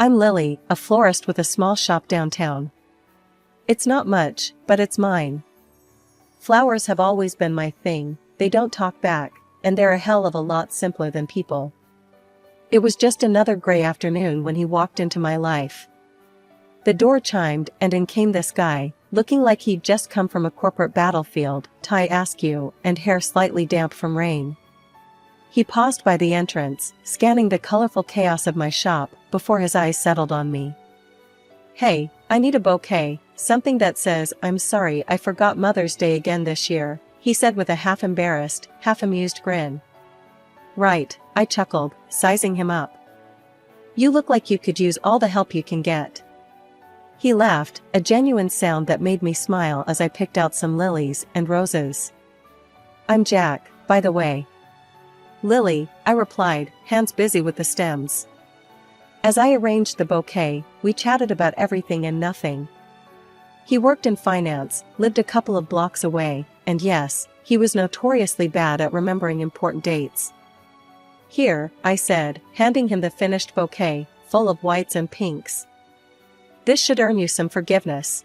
I'm Lily, a florist with a small shop downtown. It's not much, but it's mine. Flowers have always been my thing, they don't talk back, and they're a hell of a lot simpler than people. It was just another gray afternoon when he walked into my life. The door chimed and in came this guy, looking like he'd just come from a corporate battlefield, tie askew, and hair slightly damp from rain. He paused by the entrance, scanning the colorful chaos of my shop, before his eyes settled on me. "Hey, I need a bouquet, something that says, 'I'm sorry I forgot Mother's Day again this year,'" he said with a half-embarrassed, half-amused grin. "Right," I chuckled, sizing him up. "You look like you could use all the help you can get." He laughed, a genuine sound that made me smile as I picked out some lilies and roses. "I'm Jack, by the way." "Lily," I replied, hands busy with the stems. As I arranged the bouquet, we chatted about everything and nothing. He worked in finance, lived a couple of blocks away, and yes, he was notoriously bad at remembering important dates. "Here," I said, handing him the finished bouquet, full of whites and pinks. "This should earn you some forgiveness."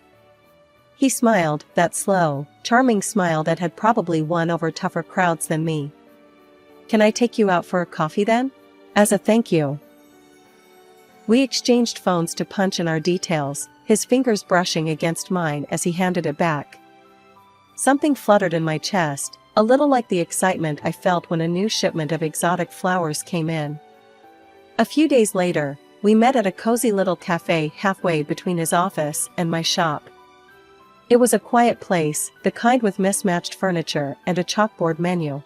He smiled, that slow, charming smile that had probably won over tougher crowds than me. "Can I take you out for a coffee then? As a thank you." We exchanged phones to punch in our details, his fingers brushing against mine as he handed it back. Something fluttered in my chest, a little like the excitement I felt when a new shipment of exotic flowers came in. A few days later, we met at a cozy little cafe halfway between his office and my shop. It was a quiet place, the kind with mismatched furniture and a chalkboard menu.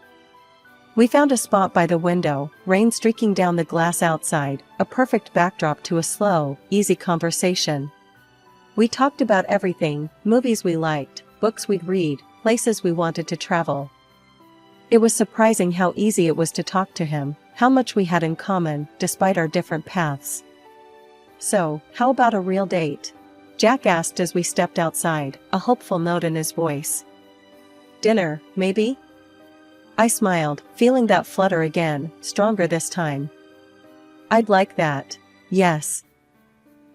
We found a spot by the window, rain streaking down the glass outside, a perfect backdrop to a slow, easy conversation. We talked about everything, movies we liked, books we'd read, places we wanted to travel. It was surprising how easy it was to talk to him, how much we had in common, despite our different paths. "So, how about a real date?" Jack asked as we stepped outside, a hopeful note in his voice. "Dinner, maybe?" I smiled, feeling that flutter again, stronger this time. "I'd like that. Yes."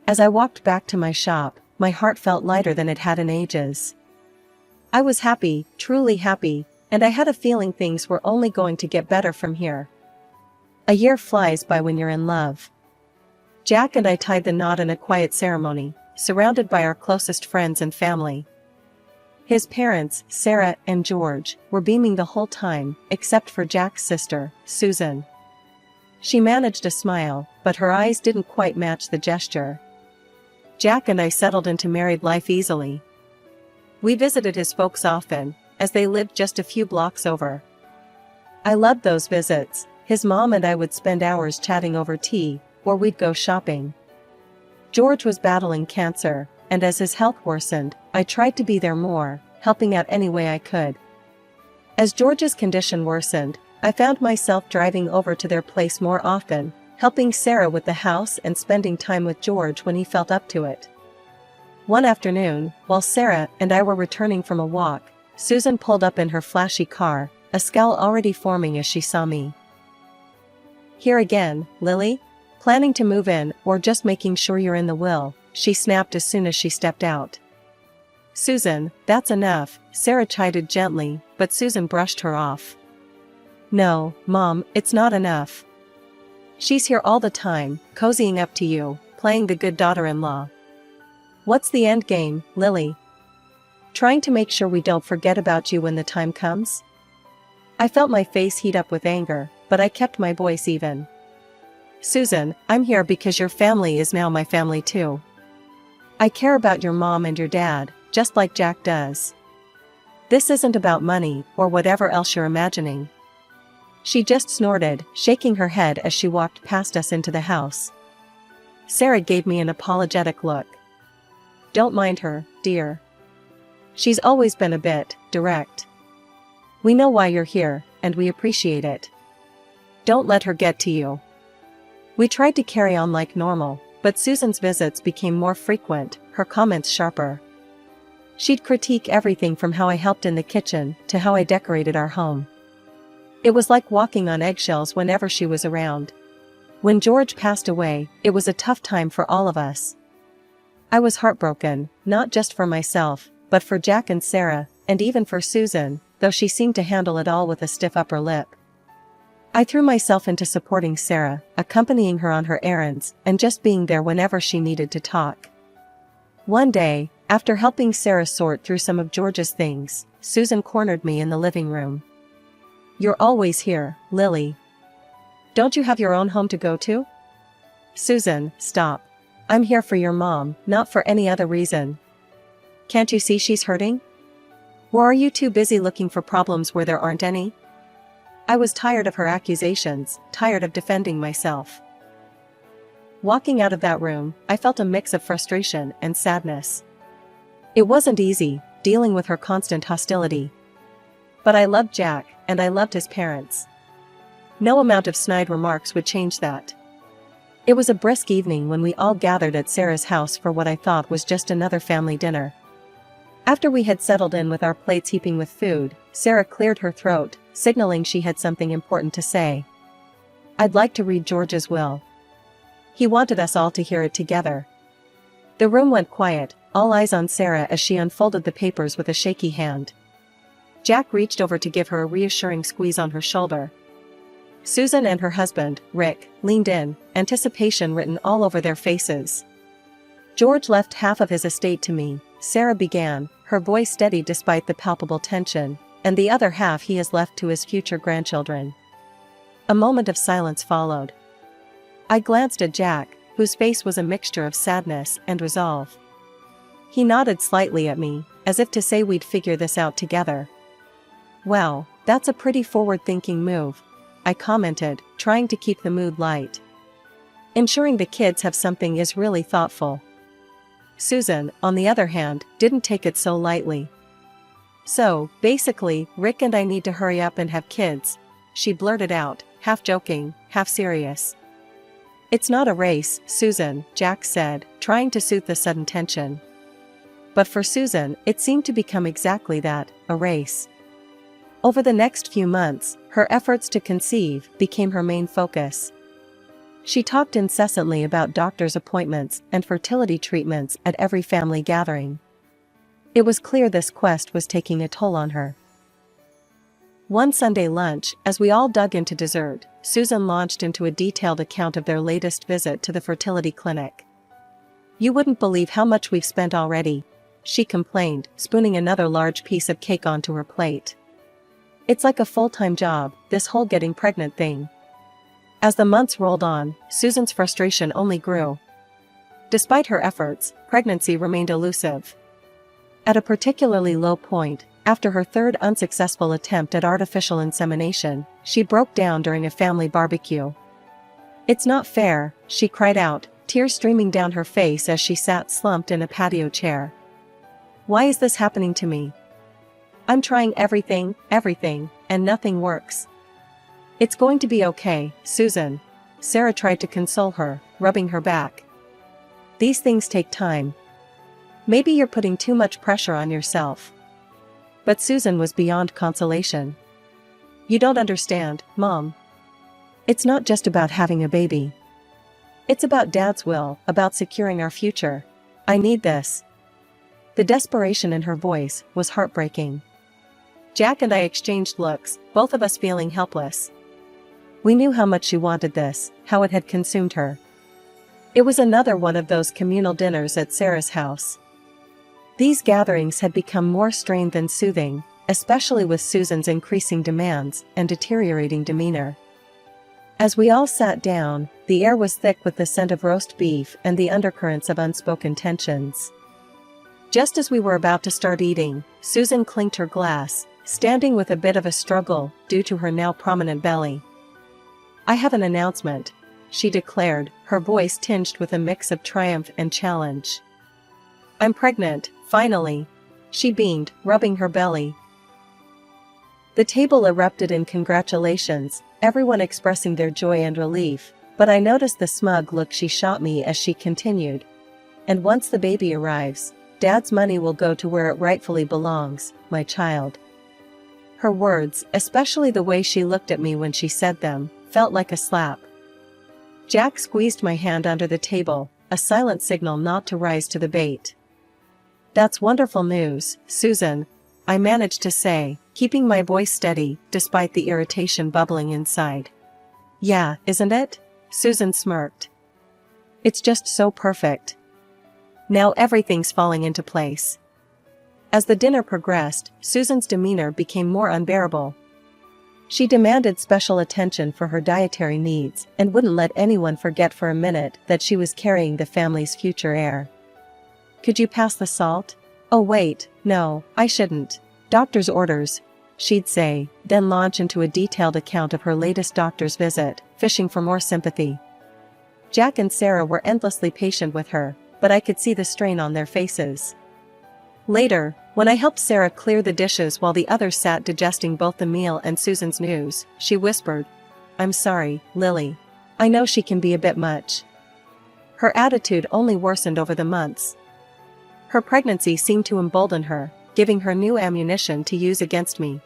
As I walked back to my shop, my heart felt lighter than it had in ages. I was happy, truly happy, and I had a feeling things were only going to get better from here. A year flies by when you're in love. Jack and I tied the knot in a quiet ceremony, surrounded by our closest friends and family. His parents, Sarah and George, were beaming the whole time, except for Jack's sister, Susan. She managed a smile, but her eyes didn't quite match the gesture. Jack and I settled into married life easily. We visited his folks often, as they lived just a few blocks over. I loved those visits. His mom and I would spend hours chatting over tea, or we'd go shopping. George was battling cancer, and as his health worsened, I tried to be there more, helping out any way I could. As George's condition worsened, I found myself driving over to their place more often, helping Sarah with the house and spending time with George when he felt up to it. One afternoon, while Sarah and I were returning from a walk, Susan pulled up in her flashy car, a scowl already forming as she saw me. "Here again, Lily? Planning to move in or just making sure you're in the will?" she snapped as soon as she stepped out. "Susan, that's enough," Sarah chided gently, but Susan brushed her off. "No, Mom, it's not enough. She's here all the time, cozying up to you, playing the good daughter-in-law. What's the end game, Lily? Trying to make sure we don't forget about you when the time comes?" I felt my face heat up with anger, but I kept my voice even. "Susan, I'm here because your family is now my family too. I care about your mom and your dad, just like Jack does. This isn't about money, or whatever else you're imagining." She just snorted, shaking her head as she walked past us into the house. Sarah gave me an apologetic look. "Don't mind her, dear. She's always been a bit direct. We know why you're here, and we appreciate it. Don't let her get to you." We tried to carry on like normal, but Susan's visits became more frequent, her comments sharper. She'd critique everything from how I helped in the kitchen to how I decorated our home. It was like walking on eggshells whenever she was around. When George passed away, it was a tough time for all of us. I was heartbroken, not just for myself, but for Jack and Sarah, and even for Susan, though she seemed to handle it all with a stiff upper lip. I threw myself into supporting Sarah, accompanying her on her errands, and just being there whenever she needed to talk. One day, after helping Sarah sort through some of George's things, Susan cornered me in the living room. "You're always here, Lily. Don't you have your own home to go to?" "Susan, stop. I'm here for your mom, not for any other reason. Can't you see she's hurting? Or are you too busy looking for problems where there aren't any?" I was tired of her accusations, tired of defending myself. Walking out of that room, I felt a mix of frustration and sadness. It wasn't easy, dealing with her constant hostility. But I loved Jack, and I loved his parents. No amount of snide remarks would change that. It was a brisk evening when we all gathered at Sarah's house for what I thought was just another family dinner. After we had settled in with our plates heaping with food, Sarah cleared her throat, signaling she had something important to say. "I'd like to read George's will." He wanted us all to hear it together. The room went quiet, all eyes on Sarah as she unfolded the papers with a shaky hand. Jack reached over to give her a reassuring squeeze on her shoulder. Susan and her husband, Rick, leaned in, anticipation written all over their faces. "George left half of his estate to me," Sarah began, her voice steady despite the palpable tension, "and the other half he has left to his future grandchildren." A moment of silence followed. I glanced at Jack, whose face was a mixture of sadness and resolve. He nodded slightly at me, as if to say we'd figure this out together. "Well, that's a pretty forward-thinking move," I commented, trying to keep the mood light. "Ensuring the kids have something is really thoughtful." Susan, on the other hand, didn't take it so lightly. "So, basically, Rick and I need to hurry up and have kids," she blurted out, half joking, half serious. "It's not a race, Susan," Jack said, trying to soothe the sudden tension. But for Susan, it seemed to become exactly that, a race. Over the next few months, her efforts to conceive became her main focus. She talked incessantly about doctor's appointments and fertility treatments at every family gathering. It was clear this quest was taking a toll on her. One Sunday lunch, as we all dug into dessert, Susan launched into a detailed account of their latest visit to the fertility clinic. "You wouldn't believe how much we've spent already," she complained, spooning another large piece of cake onto her plate. "It's like a full-time job, this whole getting pregnant thing." As the months rolled on, Susan's frustration only grew. Despite her efforts, pregnancy remained elusive. At a particularly low point, after her third unsuccessful attempt at artificial insemination, she broke down during a family barbecue. "It's not fair," she cried out, tears streaming down her face as she sat slumped in a patio chair. "Why is this happening to me? I'm trying everything, and nothing works." "It's going to be okay, Susan." Sarah tried to console her, rubbing her back. "These things take time. Maybe you're putting too much pressure on yourself." But Susan was beyond consolation. "You don't understand, Mom. It's not just about having a baby. It's about Dad's will, about securing our future. I need this." The desperation in her voice was heartbreaking. Jack and I exchanged looks, both of us feeling helpless. We knew how much she wanted this, how it had consumed her. It was another one of those communal dinners at Sarah's house. These gatherings had become more strained than soothing, especially with Susan's increasing demands and deteriorating demeanor. As we all sat down, the air was thick with the scent of roast beef and the undercurrents of unspoken tensions. Just as we were about to start eating, Susan clinked her glass, standing with a bit of a struggle due to her now prominent belly. "I have an announcement," she declared, her voice tinged with a mix of triumph and challenge. "I'm pregnant, finally," she beamed, rubbing her belly. The table erupted in congratulations, everyone expressing their joy and relief, but I noticed the smug look she shot me as she continued. "And once the baby arrives, Dad's money will go to where it rightfully belongs, my child." Her words, especially the way she looked at me when she said them, felt like a slap. Jack squeezed my hand under the table, a silent signal not to rise to the bait. "That's wonderful news, Susan," I managed to say, keeping my voice steady despite the irritation bubbling inside. "Yeah, isn't it?" Susan smirked. "It's just so perfect. Now everything's falling into place." As the dinner progressed, Susan's demeanor became more unbearable. She demanded special attention for her dietary needs and wouldn't let anyone forget for a minute that she was carrying the family's future heir. "Could you pass the salt? Oh wait, no, I shouldn't. Doctor's orders," she'd say, then launch into a detailed account of her latest doctor's visit, fishing for more sympathy. Jack and Sarah were endlessly patient with her, but I could see the strain on their faces. Later, when I helped Sarah clear the dishes while the others sat digesting both the meal and Susan's news, she whispered, "I'm sorry, Lily. I know she can be a bit much." Her attitude only worsened over the months. Her pregnancy seemed to embolden her, giving her new ammunition to use against me.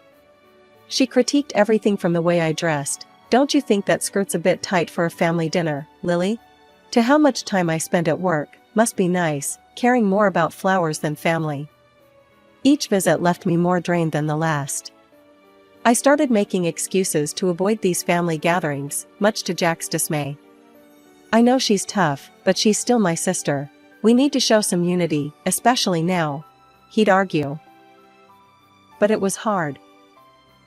She critiqued everything from the way I dressed. "Don't you think that skirt's a bit tight for a family dinner, Lily?" To how much time I spend at work, "Must be nice, caring more about flowers than family." Each visit left me more drained than the last. I started making excuses to avoid these family gatherings, much to Jack's dismay. "I know she's tough, but she's still my sister. We need to show some unity, especially now," he'd argue. But it was hard.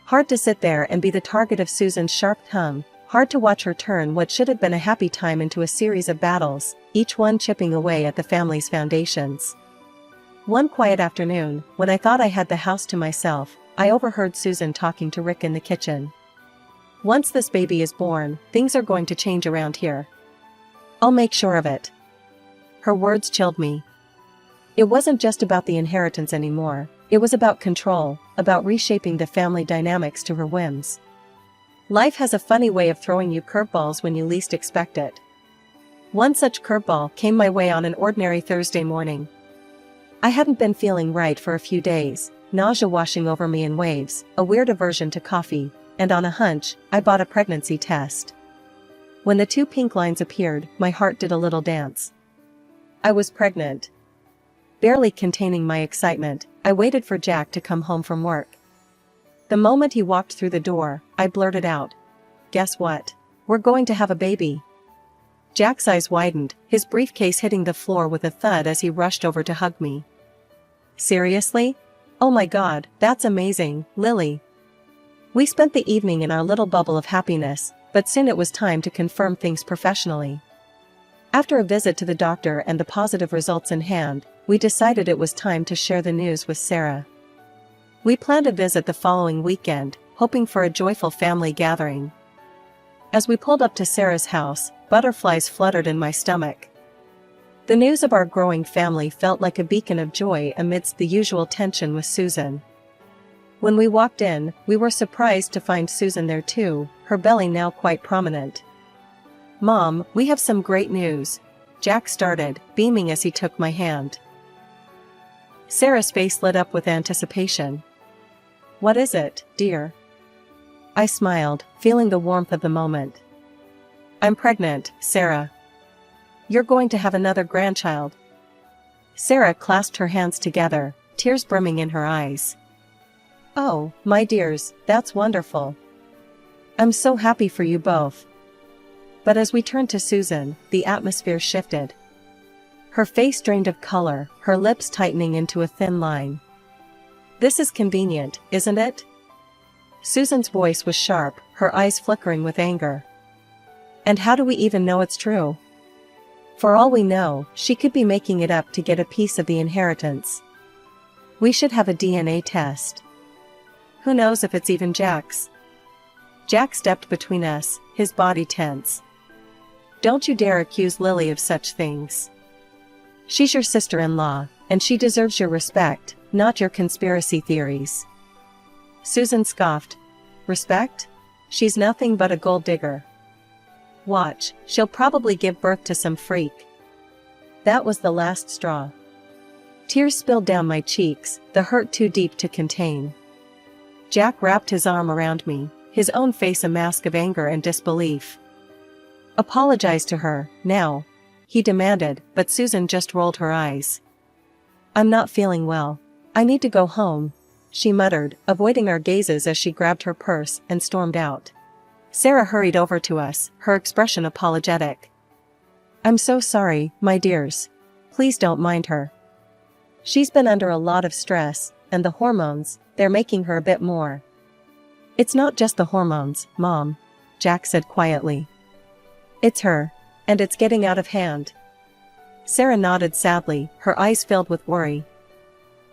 Hard to sit there and be the target of Susan's sharp tongue, hard to watch her turn what should have been a happy time into a series of battles, each one chipping away at the family's foundations. One quiet afternoon, when I thought I had the house to myself, I overheard Susan talking to Rick in the kitchen. "Once this baby is born, things are going to change around here. I'll make sure of it." Her words chilled me. It wasn't just about the inheritance anymore, it was about control, about reshaping the family dynamics to her whims. Life has a funny way of throwing you curveballs when you least expect it. One such curveball came my way on an ordinary Thursday morning. I hadn't been feeling right for a few days, nausea washing over me in waves, a weird aversion to coffee, and on a hunch, I bought a pregnancy test. When the two pink lines appeared, my heart did a little dance. I was pregnant. Barely containing my excitement, I waited for Jack to come home from work. The moment he walked through the door, I blurted out, "Guess what? We're going to have a baby." Jack's eyes widened, his briefcase hitting the floor with a thud as he rushed over to hug me. "Seriously? Oh my God, that's amazing, Lily." We spent the evening in our little bubble of happiness, but soon it was time to confirm things professionally. After a visit to the doctor and the positive results in hand, we decided it was time to share the news with Sarah. We planned a visit the following weekend, hoping for a joyful family gathering. As we pulled up to Sarah's house, butterflies fluttered in my stomach. The news of our growing family felt like a beacon of joy amidst the usual tension with Susan. When we walked in, we were surprised to find Susan there too, her belly now quite prominent. "Mom, we have some great news," Jack started, beaming as he took my hand. Sarah's face lit up with anticipation. "What is it, dear?" I smiled, feeling the warmth of the moment. "I'm pregnant, Sarah. You're going to have another grandchild." Sarah clasped her hands together, tears brimming in her eyes. "Oh, my dears, that's wonderful. I'm so happy for you both." But as we turned to Susan, the atmosphere shifted. Her face drained of color, her lips tightening into a thin line. "This is convenient, isn't it?" Susan's voice was sharp, her eyes flickering with anger. "And how do we even know it's true? For all we know, she could be making it up to get a piece of the inheritance. We should have a DNA test. Who knows if it's even Jack's?" Jack stepped between us, his body tense. "Don't you dare accuse Lily of such things. She's your sister-in-law, and she deserves your respect, not your conspiracy theories." Susan scoffed. "Respect? She's nothing but a gold digger. Watch, she'll probably give birth to some freak." That was the last straw. Tears spilled down my cheeks, the hurt too deep to contain. Jack wrapped his arm around me, his own face a mask of anger and disbelief. Apologize to her, now, he demanded, but Susan just rolled her eyes. I'm not feeling well. I need to go home, she muttered, avoiding our gazes as she grabbed her purse and stormed out. Sarah hurried over to us, her expression apologetic. I'm so sorry, my dears. Please don't mind her. She's been under a lot of stress, and the hormones, they're making her a bit more. It's not just the hormones, Mom, Jack said quietly. It's her. And it's getting out of hand. Sarah nodded sadly, her eyes filled with worry.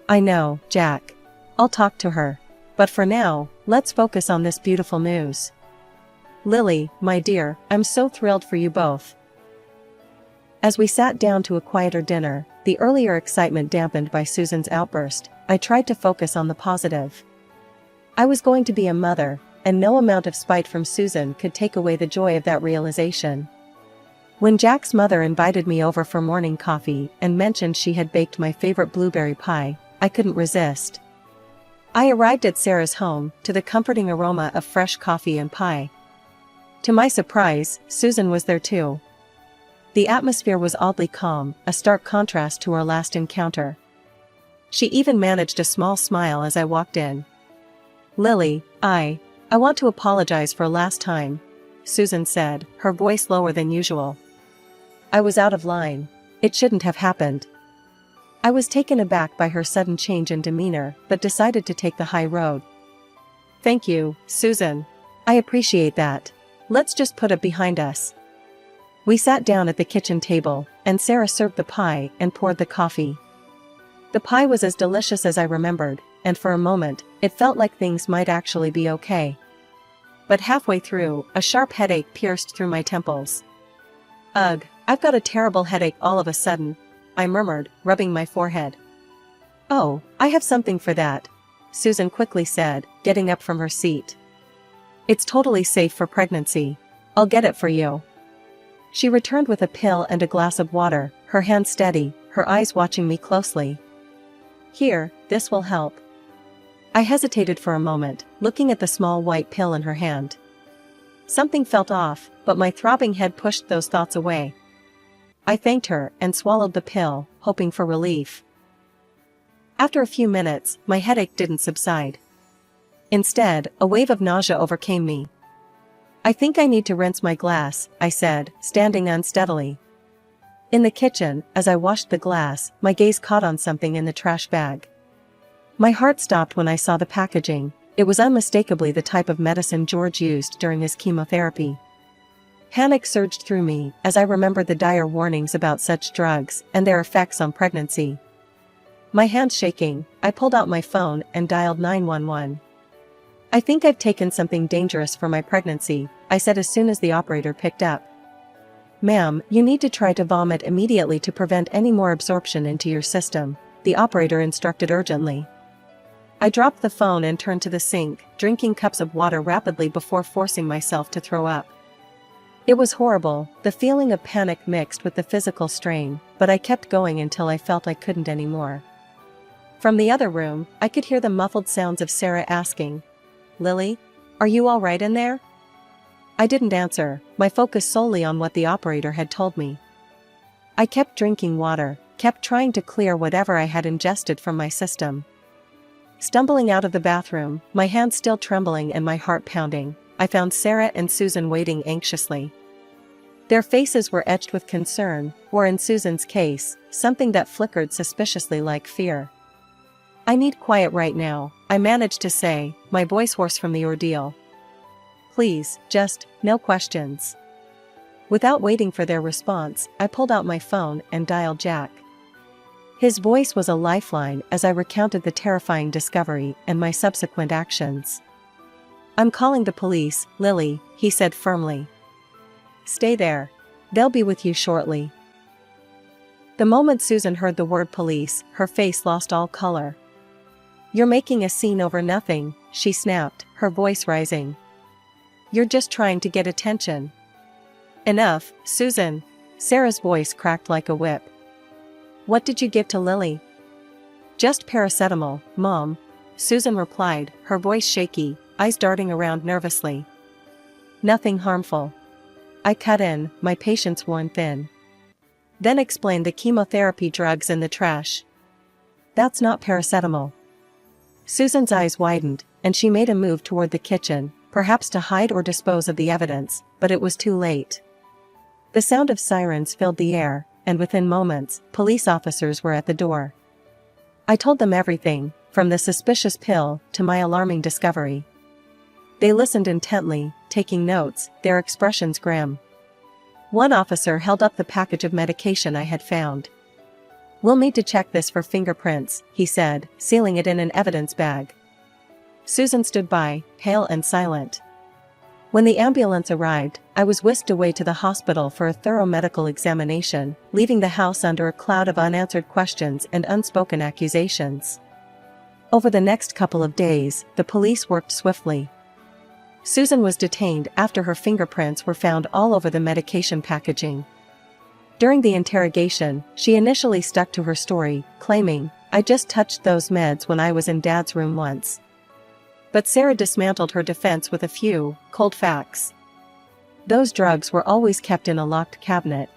I know, Jack. I'll talk to her. But for now, let's focus on this beautiful news. Lily, my dear, I'm so thrilled for you both. As we sat down to a quieter dinner, the earlier excitement dampened by Susan's outburst, I tried to focus on the positive. I was going to be a mother, and no amount of spite from Susan could take away the joy of that realization. When Jack's mother invited me over for morning coffee and mentioned she had baked my favorite blueberry pie, I couldn't resist. I arrived at Sarah's home, to the comforting aroma of fresh coffee and pie. To my surprise, Susan was there too. The atmosphere was oddly calm, a stark contrast to our last encounter. She even managed a small smile as I walked in. Lily, I want to apologize for last time, Susan said, her voice lower than usual. I was out of line. It shouldn't have happened. I was taken aback by her sudden change in demeanor, but decided to take the high road. Thank you, Susan. I appreciate that. Let's just put it behind us. We sat down at the kitchen table, and Sarah served the pie and poured the coffee. The pie was as delicious as I remembered, and for a moment, it felt like things might actually be okay. But halfway through, a sharp headache pierced through my temples. Ugh, I've got a terrible headache all of a sudden, I murmured, rubbing my forehead. Oh, I have something for that, Susan quickly said, getting up from her seat. It's totally safe for pregnancy. I'll get it for you. She returned with a pill and a glass of water, her hand steady, her eyes watching me closely. Here, this will help. I hesitated for a moment, looking at the small white pill in her hand. Something felt off, but my throbbing head pushed those thoughts away. I thanked her and swallowed the pill, hoping for relief. After a few minutes, my headache didn't subside. Instead, a wave of nausea overcame me. I think I need to rinse my glass, I said, standing unsteadily. In the kitchen, as I washed the glass, my gaze caught on something in the trash bag. My heart stopped when I saw the packaging. It was unmistakably the type of medicine George used during his chemotherapy. Panic surged through me as I remembered the dire warnings about such drugs and their effects on pregnancy. My hands shaking, I pulled out my phone and dialed 911. I think I've taken something dangerous for my pregnancy, I said as soon as the operator picked up. Ma'am, you need to try to vomit immediately to prevent any more absorption into your system, the operator instructed urgently. I dropped the phone and turned to the sink, drinking cups of water rapidly before forcing myself to throw up. It was horrible, the feeling of panic mixed with the physical strain, but I kept going until I felt I couldn't anymore. From the other room, I could hear the muffled sounds of Sarah asking, Lily? Are you all right in there? I didn't answer, my focus solely on what the operator had told me. I kept drinking water, kept trying to clear whatever I had ingested from my system. Stumbling out of the bathroom, my hands still trembling and my heart pounding, I found Sarah and Susan waiting anxiously. Their faces were etched with concern, or in Susan's case, something that flickered suspiciously like fear. I need quiet right now, I managed to say, my voice hoarse from the ordeal. Please, just, no questions. Without waiting for their response, I pulled out my phone and dialed Jack. His voice was a lifeline as I recounted the terrifying discovery and my subsequent actions. I'm calling the police, Lily, he said firmly. Stay there. They'll be with you shortly. The moment Susan heard the word police, her face lost all color. You're making a scene over nothing, she snapped, her voice rising. You're just trying to get attention. Enough, Susan. Sarah's voice cracked like a whip. What did you give to Lily? Just paracetamol, Mom, Susan replied, her voice shaky, eyes darting around nervously. Nothing harmful. I cut in, my patience worn thin. Then explained the chemotherapy drugs in the trash. That's not paracetamol. Susan's eyes widened, and she made a move toward the kitchen, perhaps to hide or dispose of the evidence, but it was too late. The sound of sirens filled the air, and within moments, police officers were at the door. I told them everything, from the suspicious pill to my alarming discovery. They listened intently, taking notes, their expressions grim. One officer held up the package of medication I had found. "We'll need to check this for fingerprints," he said, sealing it in an evidence bag. Susan stood by, pale and silent. When the ambulance arrived, I was whisked away to the hospital for a thorough medical examination, leaving the house under a cloud of unanswered questions and unspoken accusations. Over the next couple of days, the police worked swiftly. Susan was detained after her fingerprints were found all over the medication packaging. During the interrogation, she initially stuck to her story, claiming, "I just touched those meds when I was in Dad's room once." But Sarah dismantled her defense with a few cold facts. "Those drugs were always kept in a locked cabinet,"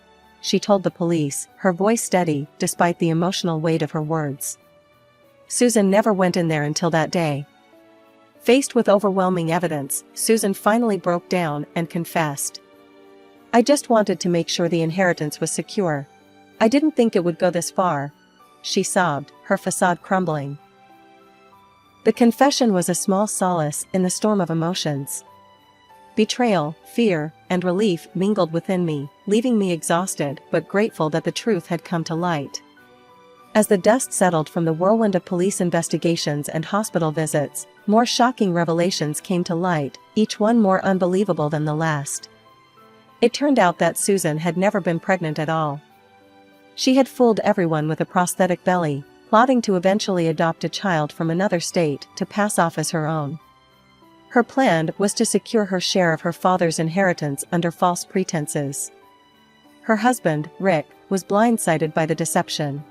she told the police, her voice steady despite the emotional weight of her words. Susan never went in there until that day. Faced with overwhelming evidence, Susan finally broke down and confessed. "I just wanted to make sure the inheritance was secure. I didn't think it would go this far," she sobbed, her facade crumbling. The confession was a small solace in the storm of emotions. Betrayal, fear, and relief mingled within me, leaving me exhausted but grateful that the truth had come to light. As the dust settled from the whirlwind of police investigations and hospital visits, more shocking revelations came to light, each one more unbelievable than the last. It turned out that Susan had never been pregnant at all. She had fooled everyone with a prosthetic belly, plotting to eventually adopt a child from another state to pass off as her own. Her plan was to secure her share of her father's inheritance under false pretenses. Her husband, Rick, was blindsided by the deception.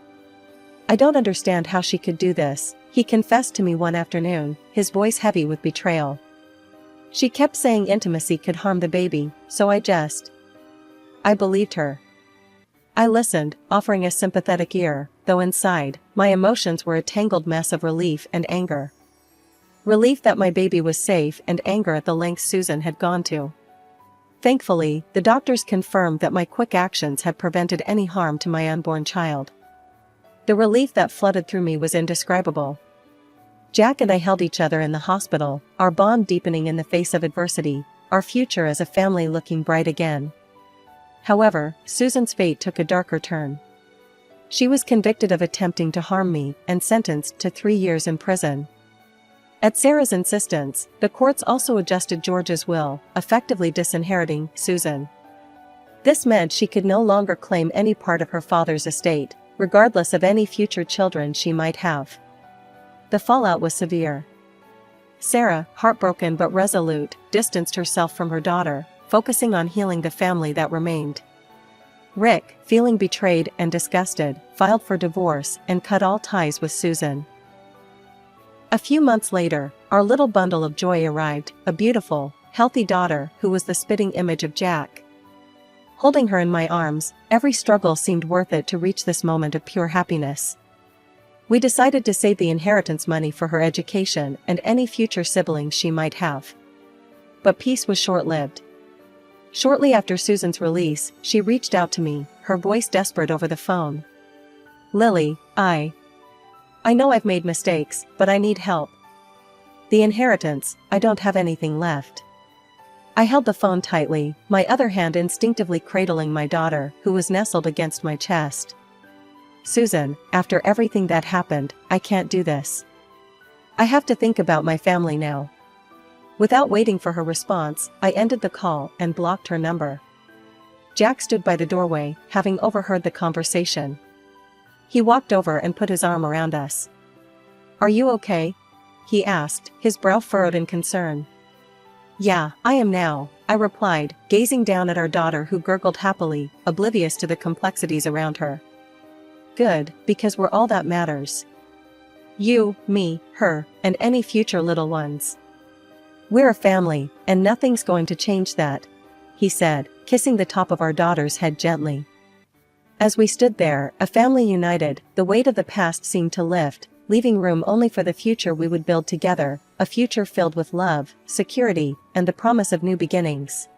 "I don't understand how she could do this," he confessed to me one afternoon, his voice heavy with betrayal. "She kept saying intimacy could harm the baby, so I believed her. I listened, offering a sympathetic ear, though inside, my emotions were a tangled mess of relief and anger. Relief that my baby was safe and anger at the lengths Susan had gone to. Thankfully, the doctors confirmed that my quick actions had prevented any harm to my unborn child. The relief that flooded through me was indescribable. Jack and I held each other in the hospital, our bond deepening in the face of adversity, our future as a family looking bright again. However, Susan's fate took a darker turn. She was convicted of attempting to harm me and sentenced to 3 years in prison. At Sarah's insistence, the courts also adjusted George's will, effectively disinheriting Susan. This meant she could no longer claim any part of her father's estate, regardless of any future children she might have. The fallout was severe. Sarah, heartbroken but resolute, distanced herself from her daughter, focusing on healing the family that remained. Rick, feeling betrayed and disgusted, filed for divorce and cut all ties with Susan. A few months later, our little bundle of joy arrived, a beautiful, healthy daughter who was the spitting image of Jack. Holding her in my arms, every struggle seemed worth it to reach this moment of pure happiness. We decided to save the inheritance money for her education and any future siblings she might have. But peace was short-lived. Shortly after Susan's release, she reached out to me, her voice desperate over the phone. "Lily, I know I've made mistakes, but I need help. The inheritance, I don't have anything left." I held the phone tightly, my other hand instinctively cradling my daughter, who was nestled against my chest. "Susan, after everything that happened, I can't do this. I have to think about my family now." Without waiting for her response, I ended the call and blocked her number. Jack stood by the doorway, having overheard the conversation. He walked over and put his arm around us. "Are you okay?" he asked, his brow furrowed in concern. "Yeah, I am now," I replied, gazing down at our daughter who gurgled happily, oblivious to the complexities around her. "Good, because we're all that matters. You, me, her, and any future little ones. We're a family, and nothing's going to change that," he said, kissing the top of our daughter's head gently. As we stood there, a family united, the weight of the past seemed to lift, leaving room only for the future we would build together, a future filled with love, security, and the promise of new beginnings.